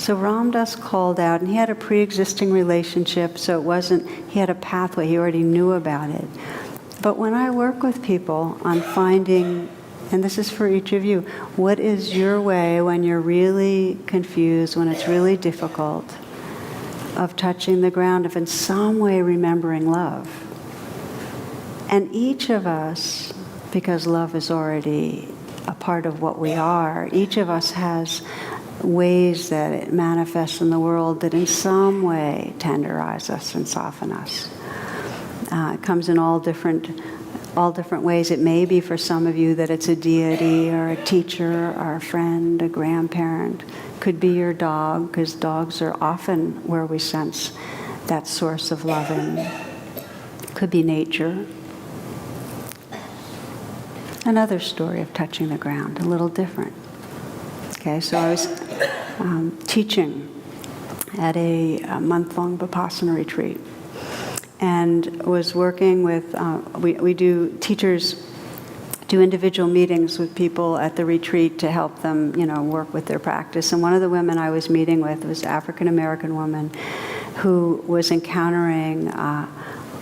So Ram Dass called out, and he had a pre-existing relationship, so it wasn't, he had a pathway, he already knew about it. But when I work with people on finding, and this is for each of you, what is your way when you're really confused, when it's really difficult, of touching the ground, of in some way remembering love? And each of us, because love is already a part of what we are, each of us has ways that it manifests in the world that in some way tenderize us and soften us. It comes in all different ways. It may be for some of you that it's a deity or a teacher or a friend, a grandparent. Could be your dog, because dogs are often where we sense that source of loving. Could be nature. Another story of touching the ground, a little different. Okay, so I was teaching at a month-long Vipassana retreat, and was working with, teachers do individual meetings with people at the retreat to help them, work with their practice. And one of the women I was meeting with was an African-American woman who was encountering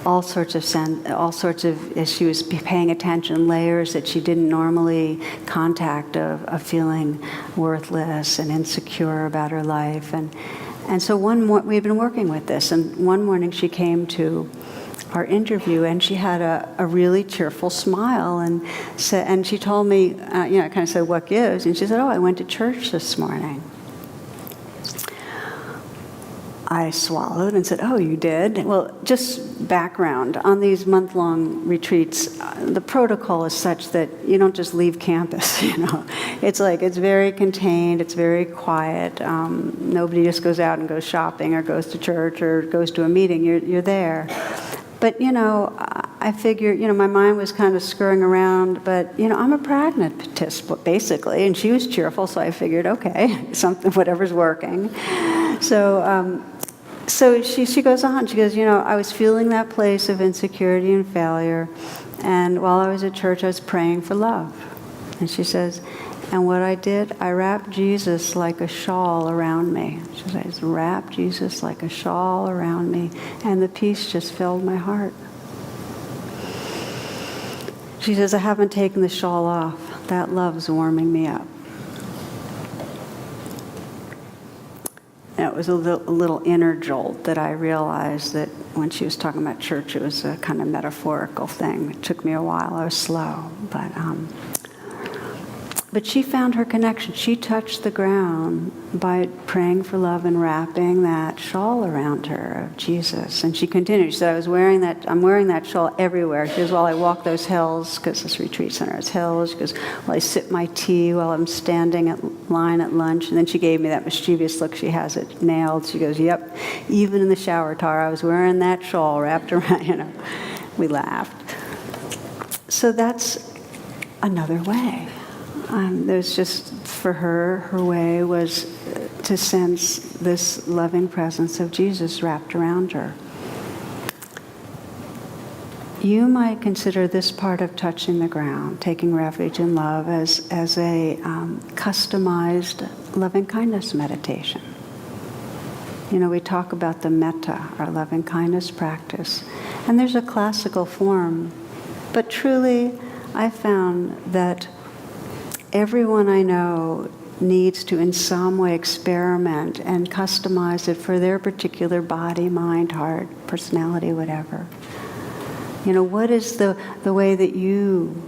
all sorts of issues, paying attention, layers that she didn't normally contact of feeling worthless and insecure about her life. And so we had been working with this, and one morning she came to our interview, and she had a really cheerful smile, and she told me, I kind of said, "What gives?" And she said, "Oh, I went to church this morning." I swallowed and said, "Oh, you did?" Well, just background. On these month-long retreats, the protocol is such that you don't just leave campus, It's very contained, it's very quiet. Nobody just goes out and goes shopping or goes to church or goes to a meeting. You're there. But, I figured, my mind was kind of scurrying around, but, I'm a pragmatist, basically, and she was cheerful, so I figured, okay, whatever's working. So she goes on. She goes, I was feeling that place of insecurity and failure, and while I was at church, I was praying for love. And she says, and what I did, I wrapped Jesus like a shawl around me. She says, wrapped Jesus like a shawl around me, and the peace just filled my heart. She says, I haven't taken the shawl off. That love's warming me up. And it was a little inner jolt that I realized that when she was talking about church, it was a kind of metaphorical thing. It took me a while. I was slow. But she found her connection. She touched the ground by praying for love and wrapping that shawl around her of Jesus. And she continued. She said, I'm wearing that shawl everywhere. She goes, while I walk those hills, because this retreat center has hills. She goes, while I sip my tea, while I'm standing at line at lunch. And then she gave me that mischievous look. She has it nailed. She goes, yep, even in the shower, Tara, I was wearing that shawl wrapped around, We laughed. So that's another way. There's just, for her way was to sense this loving presence of Jesus wrapped around her. You might consider this part of touching the ground, taking refuge in love, as a customized loving-kindness meditation. We talk about the metta, our loving-kindness practice, and there's a classical form, but truly I found that everyone I know needs to in some way experiment and customize it for their particular body, mind, heart, personality, whatever. What is the way that you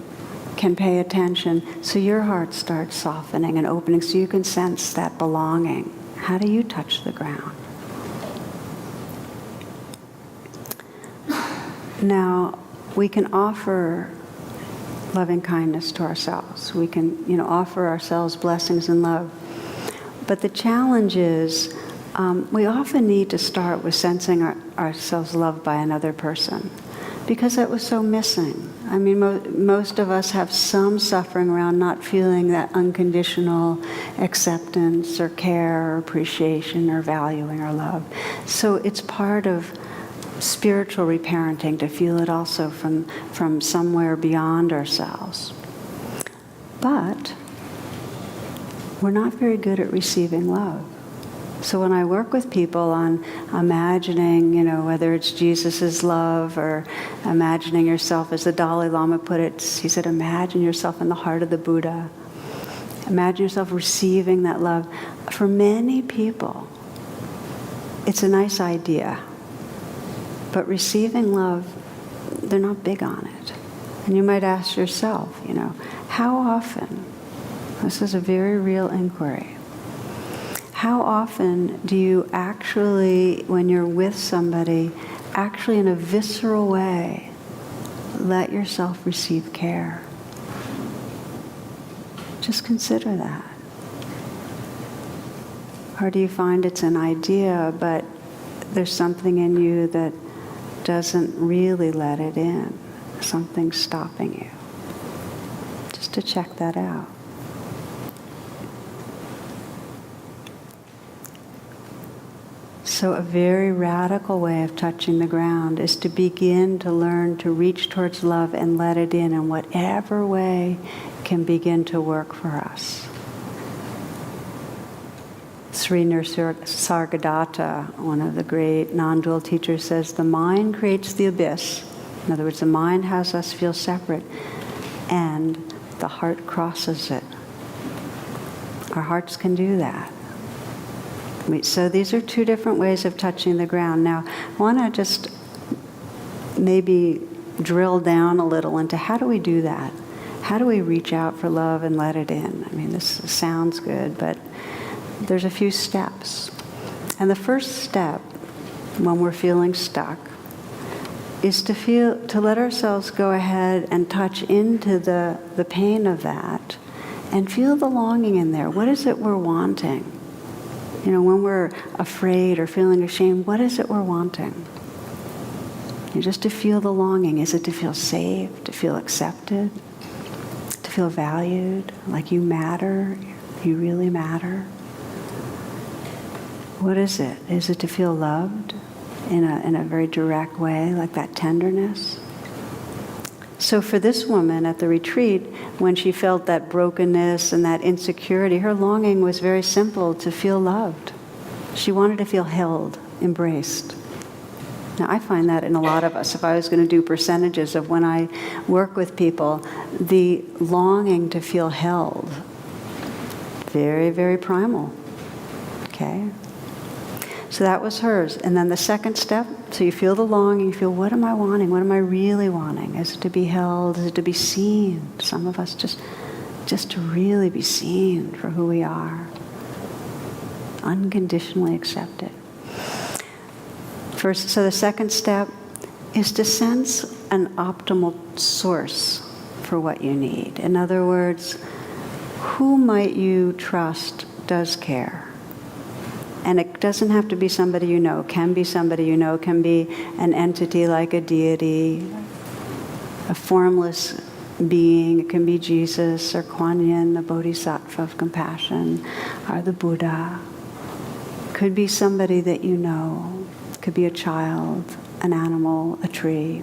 can pay attention so your heart starts softening and opening so you can sense that belonging? How do you touch the ground? Now, we can offer loving kindness to ourselves. We can, offer ourselves blessings and love. But the challenge is we often need to start with sensing ourselves loved by another person, because that was so missing. I mean, most of us have some suffering around not feeling that unconditional acceptance or care or appreciation or valuing or love. So it's part of spiritual reparenting to feel it also from somewhere beyond ourselves. But we're not very good at receiving love. So when I work with people on imagining, whether it's Jesus' love or imagining yourself, as the Dalai Lama put it, he said, imagine yourself in the heart of the Buddha. Imagine yourself receiving that love. For many people, it's a nice idea. But receiving love, they're not big on it. And you might ask yourself, how often, this is a very real inquiry, how often do you actually, when you're with somebody, actually in a visceral way, let yourself receive care? Just consider that. Or do you find it's an idea, but there's something in you that doesn't really let it in? Something's stopping you. Just to check that out. So a very radical way of touching the ground is to begin to learn to reach towards love and let it in whatever way can begin to work for us. Sri Nisargadatta, one of the great non-dual teachers, says the mind creates the abyss. In other words, the mind has us feel separate, and the heart crosses it. Our hearts can do that. So these are two different ways of touching the ground. Now, I want to just maybe drill down a little into how do we do that? How do we reach out for love and let it in? I mean, this sounds good, but there's a few steps. And the first step, when we're feeling stuck, is to let ourselves go ahead and touch into the pain of that and feel the longing in there. What is it we're wanting? When we're afraid or feeling ashamed, what is it we're wanting? Just to feel the longing. Is it to feel safe, to feel accepted, to feel valued, like you matter, you really matter? What is it? Is it to feel loved in a very direct way, like that tenderness? So for this woman at the retreat, when she felt that brokenness and that insecurity, her longing was very simple, to feel loved. She wanted to feel held, embraced. Now, I find that in a lot of us. If I was going to do percentages of when I work with people, the longing to feel held, very, very primal. Okay? So that was hers. And then the second step, so you feel the longing, you feel, what am I wanting? What am I really wanting? Is it to be held? Is it to be seen? Some of us just to really be seen for who we are. Unconditionally accepted. First, so the second step is to sense an optimal source for what you need. In other words, who might you trust does care? And it doesn't have to be somebody you know. It can be somebody you know. It can be an entity like a deity, a formless being. It can be Jesus or Kuan Yin, the Bodhisattva of compassion, or the Buddha. It could be somebody that you know. It could be a child, an animal, a tree.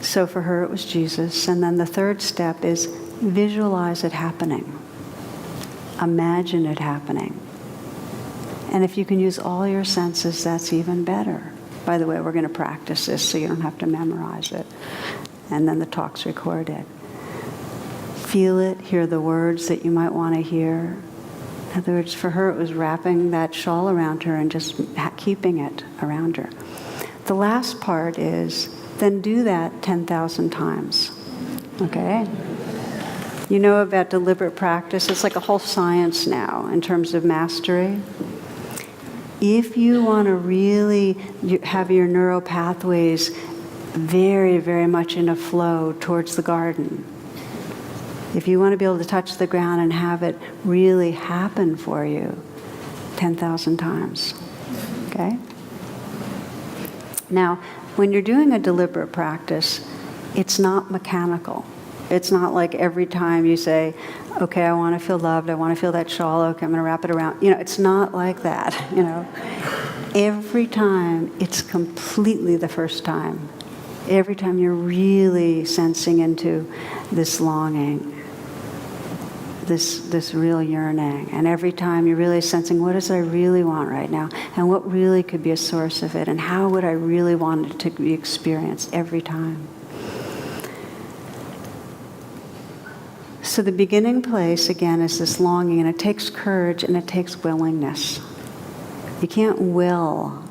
So for her it was Jesus. And then the third step is visualize it happening. Imagine it happening. And if you can use all your senses, that's even better. By the way, we're going to practice this so you don't have to memorize it. And then the talk's recorded. Feel it, hear the words that you might want to hear. In other words, for her, it was wrapping that shawl around her and just keeping it around her. The last part is, then do that 10,000 times. Okay? You know about deliberate practice. It's like a whole science now in terms of mastery. If you want to really have your neural pathways very, very much in a flow towards the garden, if you want to be able to touch the ground and have it really happen for you 10,000 times, okay? Now, when you're doing a deliberate practice, it's not mechanical. It's not like every time you say, okay, I want to feel loved, I want to feel that shawl, okay, I'm going to wrap it around. It's not like that, Every time, it's completely the first time. Every time you're really sensing into this longing. this real yearning. And every time you're really sensing, what is it I really want right now? And what really could be a source of it? And how would I really want it to be experienced every time? So the beginning place, again, is this longing, and it takes courage and it takes willingness. You can't will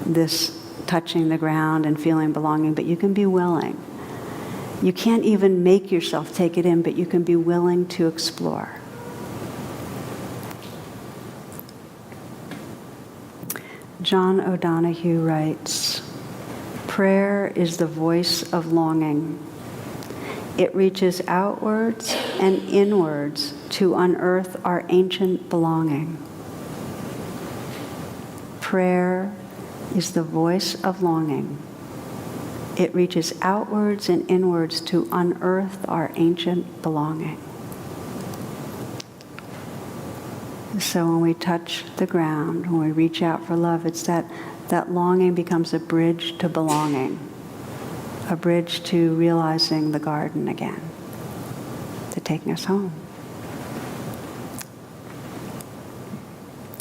this touching the ground and feeling belonging, but you can be willing. You can't even make yourself take it in, but you can be willing to explore. John O'Donohue writes, "Prayer is the voice of longing. It reaches outwards and inwards to unearth our ancient belonging." Prayer is the voice of longing. It reaches outwards and inwards to unearth our ancient belonging. So when we touch the ground, when we reach out for love, it's that longing becomes a bridge to belonging, a bridge to realizing the garden again, to taking us home.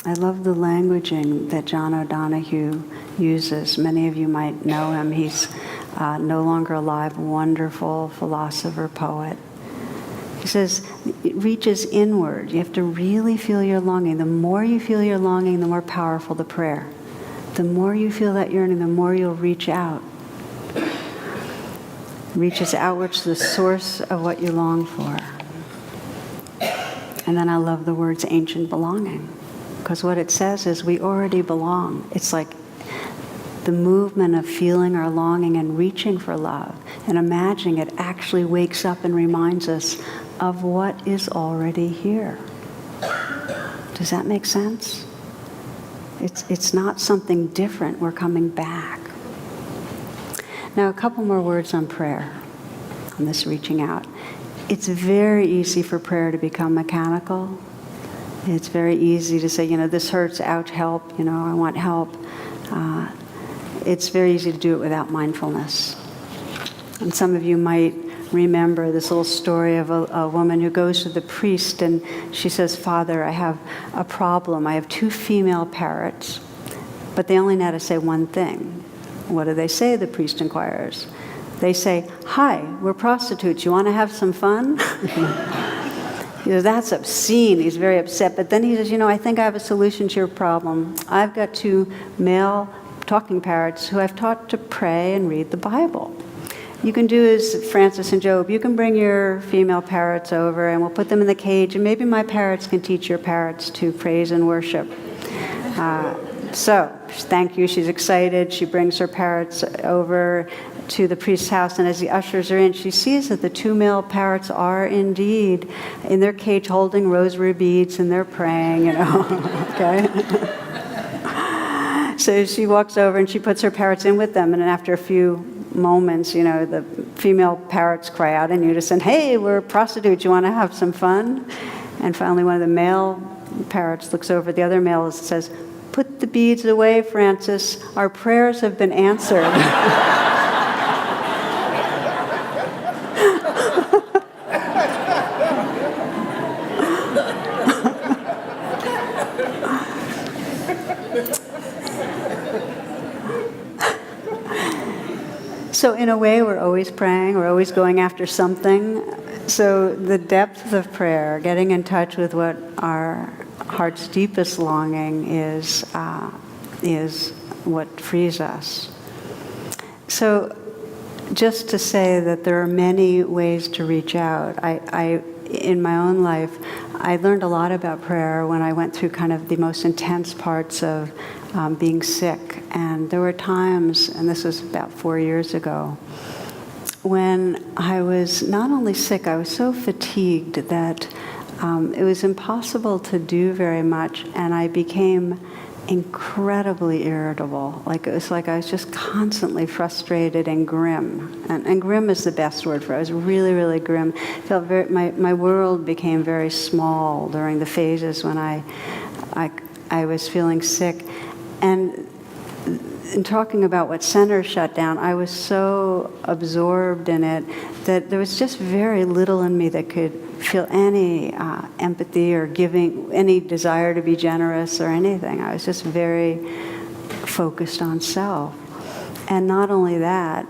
I love the languaging that John O'Donohue uses. Many of you might know him. He's no longer alive, wonderful philosopher, poet. He says, it reaches inward. You have to really feel your longing. The more you feel your longing, the more powerful the prayer. The more you feel that yearning, the more you'll reach out. Reaches outwards to the source of what you long for. And then I love the words ancient belonging, because what it says is we already belong. It's like the movement of feeling our longing and reaching for love and imagining it actually wakes up and reminds us of what is already here. Does that make sense? It's not something different. We're coming back. Now, a couple more words on prayer, on this reaching out. It's very easy for prayer to become mechanical. It's very easy to say, this hurts, ouch, help, I want help. It's very easy to do it without mindfulness. And some of you might remember this little story of a woman who goes to the priest and she says, "Father, I have a problem. I have 2 female parrots, but they only know how to say one thing." What do they say, the priest inquires? They say, "Hi, we're prostitutes. You want to have some fun?" He says, "That's obscene." He's very upset. But then he says, "I think I have a solution to your problem. I've got 2 male talking parrots who I've taught to pray and read the Bible. You can do as Francis and Job. You can bring your female parrots over and we'll put them in the cage, and maybe my parrots can teach your parrots to praise and worship." So, thank you. She's excited. She brings her parrots over to the priest's house, and as he ushers her in, she sees that the 2 male parrots are indeed in their cage holding rosary beads, and they're praying, okay? So she walks over and she puts her parrots in with them, and after a few moments, the female parrots cry out in unison, "Hey, we're prostitutes, you want to have some fun?" And finally one of the male parrots looks over at the other male and says, "Put the beads away, Francis. Our prayers have been answered." So in a way, we're always praying, we're always going after something. So the depth of prayer, getting in touch with what our heart's deepest longing is what frees us. So just to say that there are many ways to reach out. I in my own life, I learned a lot about prayer when I went through kind of the most intense parts of being sick. And there were times, and this was about 4 years ago, when I was not only sick, I was so fatigued that it was impossible to do very much, and I became incredibly irritable. It was like I was just constantly frustrated and grim. And grim is the best word for it. I was really, really grim. My world became very small during the phases when I was feeling sick. And in talking about what center shut down, I was so absorbed in it that there was just very little in me that could feel any empathy or giving, any desire to be generous or anything. I was just very focused on self. And not only that,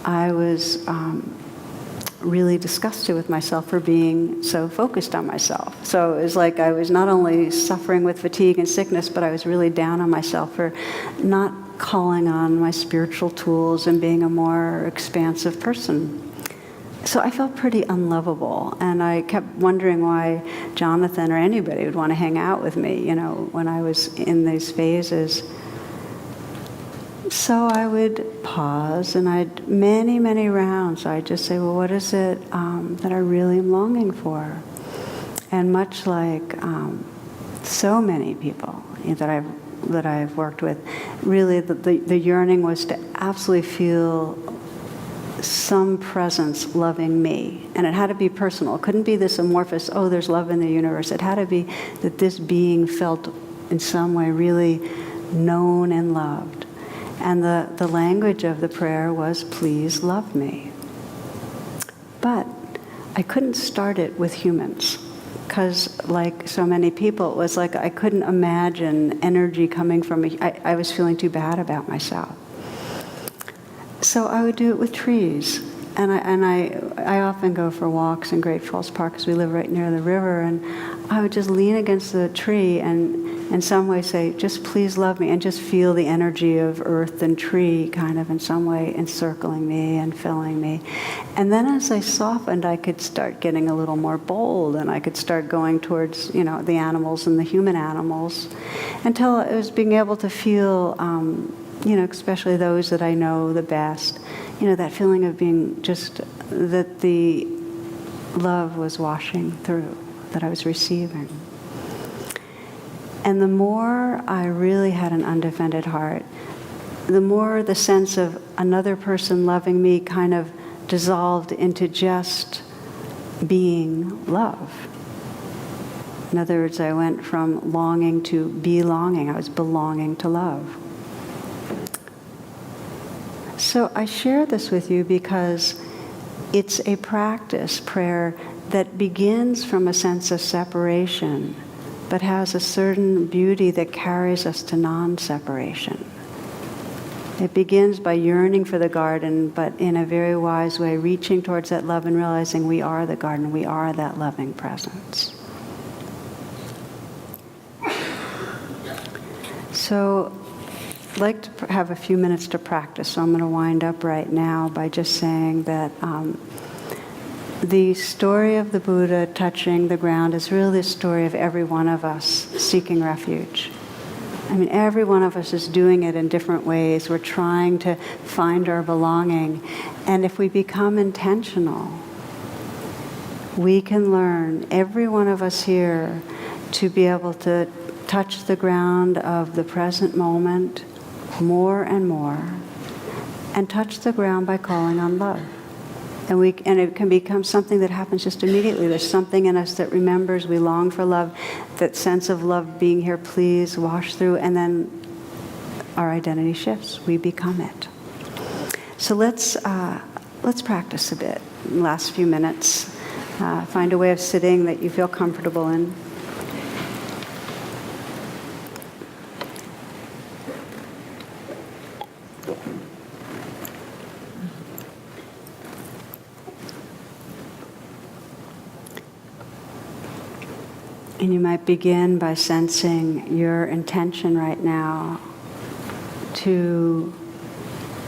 I was really disgusted with myself for being so focused on myself. So it was like I was not only suffering with fatigue and sickness, but I was really down on myself for not calling on my spiritual tools and being a more expansive person. So I felt pretty unlovable, and I kept wondering why Jonathan or anybody would want to hang out with me, when I was in these phases. So I would pause, and many, many rounds, I'd just say, well, what is it that I really am longing for? And much like so many people that I've worked with, really the yearning was to absolutely feel some presence loving me. And it had to be personal. It couldn't be this amorphous, oh, there's love in the universe. It had to be that this being felt in some way really known and loved. And the language of the prayer was, please love me. But I couldn't start it with humans, because like so many people, it was like I couldn't imagine energy coming from me. I was feeling too bad about myself. So I would do it with trees. And I often go for walks in Great Falls Park because we live right near the river, and I would just lean against the tree and in some way say, just please love me, and just feel the energy of earth and tree kind of in some way encircling me and filling me. And then as I softened, I could start getting a little more bold, and I could start going towards, the animals and the human animals, until I was being able to feel, especially those that I know the best, that feeling of being just, that the love was washing through, that I was receiving. And the more I really had an undefended heart, the more the sense of another person loving me kind of dissolved into just being love. In other words, I went from longing to belonging. I was belonging to love. So I share this with you because it's a practice, prayer, that begins from a sense of separation, but has a certain beauty that carries us to non-separation. It begins by yearning for the garden, but in a very wise way, reaching towards that love and realizing we are the garden, we are that loving presence. So I'd like to have a few minutes to practice, so I'm going to wind up right now by just saying that the story of the Buddha touching the ground is really the story of every one of us seeking refuge. I mean, every one of us is doing it in different ways. We're trying to find our belonging. And if we become intentional, we can learn, every one of us here, to be able to touch the ground of the present moment more and more, and touch the ground by calling on love. And it can become something that happens just immediately. There's something in us that remembers we long for love, that sense of love being here, please wash through, and then our identity shifts. We become it. So let's practice a bit in the last few minutes. Find a way of sitting that you feel comfortable in. And you might begin by sensing your intention right now to,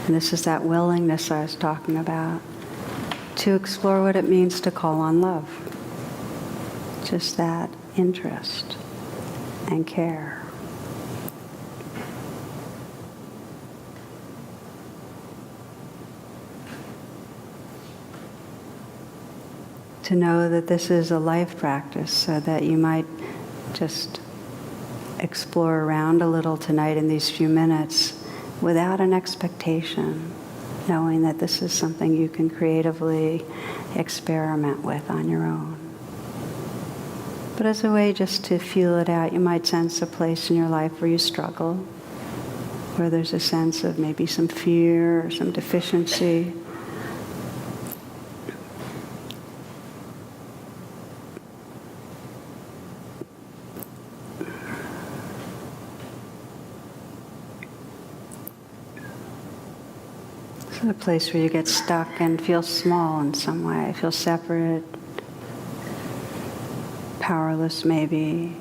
and this is that willingness I was talking about, to explore what it means to call on love. Just that interest and care. To know that this is a life practice, so that you might just explore around a little tonight in these few minutes without an expectation, knowing that this is something you can creatively experiment with on your own. But as a way just to feel it out, you might sense a place in your life where you struggle, where there's a sense of maybe some fear or some deficiency. So a place where you get stuck and feel small in some way, feel separate, powerless maybe,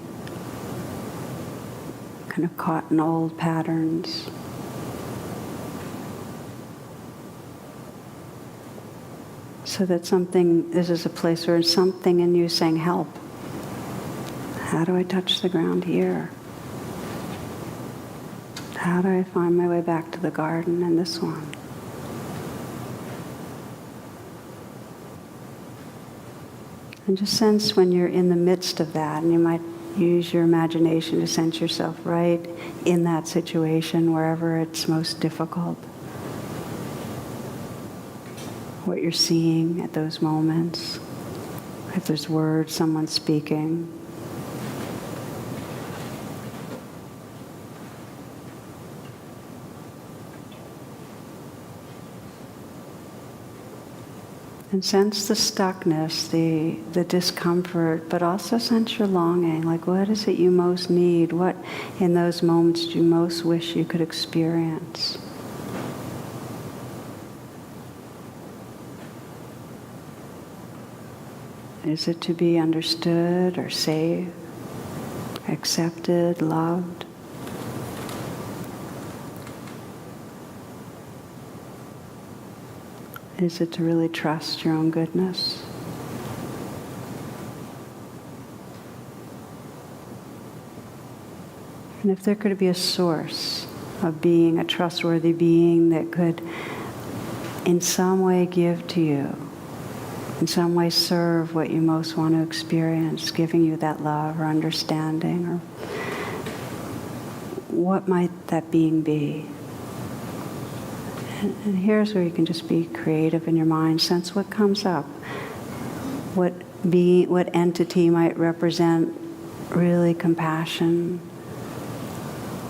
kind of caught in old patterns. So that this is a place where something in you saying, help. How do I touch the ground here? How do I find my way back to the garden in this one? And just sense when you're in the midst of that, and you might use your imagination to sense yourself right in that situation, wherever it's most difficult. What you're seeing at those moments. If there's words someone's speaking. And sense the stuckness, the discomfort, but also sense your longing. Like, what is it you most need? What in those moments do you most wish you could experience? Is it to be understood or safe, accepted, loved? Is it to really trust your own goodness? And if there could be a source of being, a trustworthy being that could in some way give to you, in some way serve what you most want to experience, giving you that love or understanding, or what might that being be? And here's where you can just be creative in your mind, sense what comes up, what entity might represent really compassion,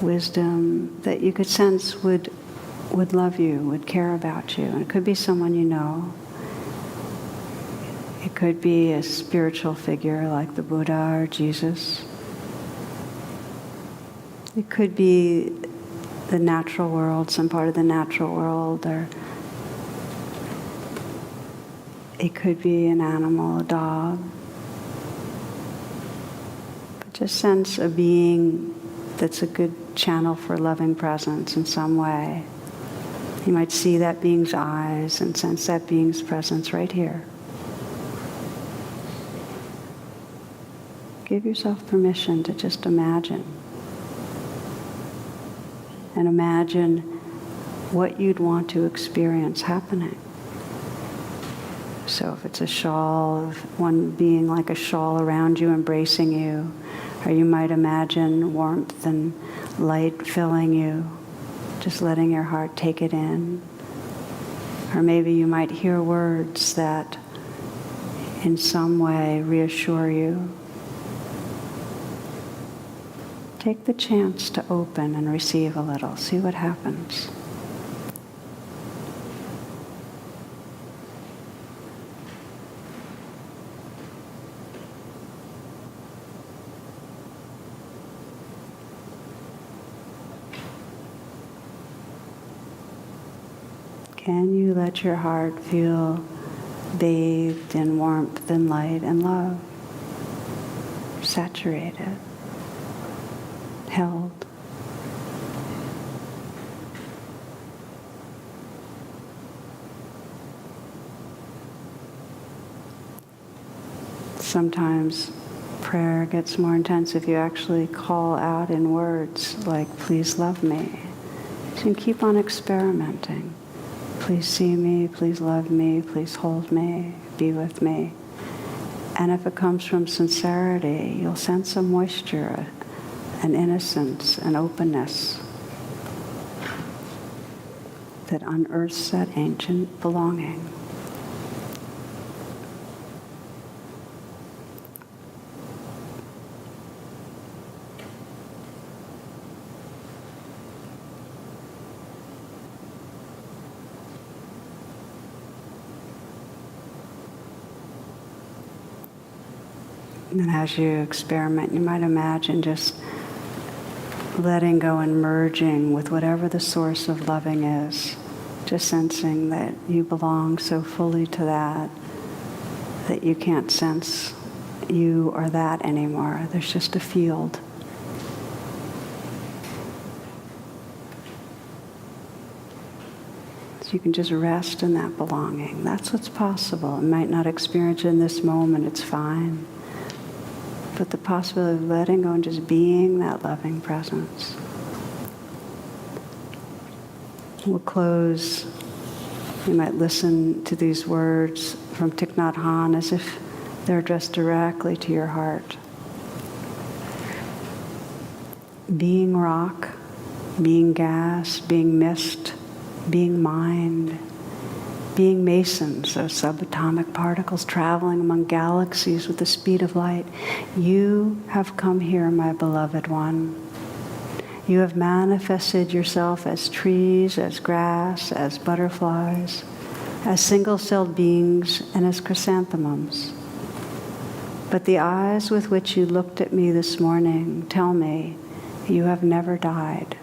wisdom, that you could sense would love you, would care about you. And it could be someone you know. It could be a spiritual figure like the Buddha or Jesus. It could be the natural world, some part of the natural world, or it could be an animal, a dog. But just sense a being that's a good channel for loving presence in some way. You might see that being's eyes and sense that being's presence right here. Give yourself permission to just imagine. And imagine what you'd want to experience happening. So if it's a shawl, of one being like a shawl around you, embracing you, or you might imagine warmth and light filling you, just letting your heart take it in. Or maybe you might hear words that in some way reassure you. Take the chance to open and receive a little. See what happens. Can you let your heart feel bathed in warmth and light and love? Saturated. Held. Sometimes prayer gets more intense if you actually call out in words like, please love me. You can keep on experimenting. Please see me, please love me, please hold me, be with me. And if it comes from sincerity, you'll sense a moisture, an innocence, an openness that unearths that ancient belonging. And as you experiment, you might imagine just letting go and merging with whatever the source of loving is. Just sensing that you belong so fully to that you can't sense you or that anymore. There's just a field. So you can just rest in that belonging. That's what's possible. You might not experience it in this moment, it's fine. But the possibility of letting go and just being that loving presence. We'll close. You might listen to these words from Thich Nhat Hanh as if they're addressed directly to your heart. Being rock, being gas, being mist, being mind, being masons, those subatomic particles traveling among galaxies with the speed of light. You have come here, my beloved one. You have manifested yourself as trees, as grass, as butterflies, as single-celled beings, and as chrysanthemums. But the eyes with which you looked at me this morning tell me you have never died.